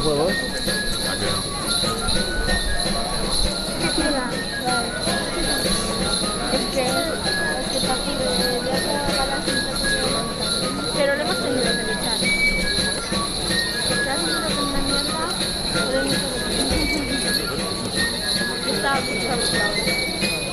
juegos? Este partido de otra galaxia, pero lo hemos tenido que luchar. Se ha tenido que una mierda, pero hemos tenido que luchar. Está muy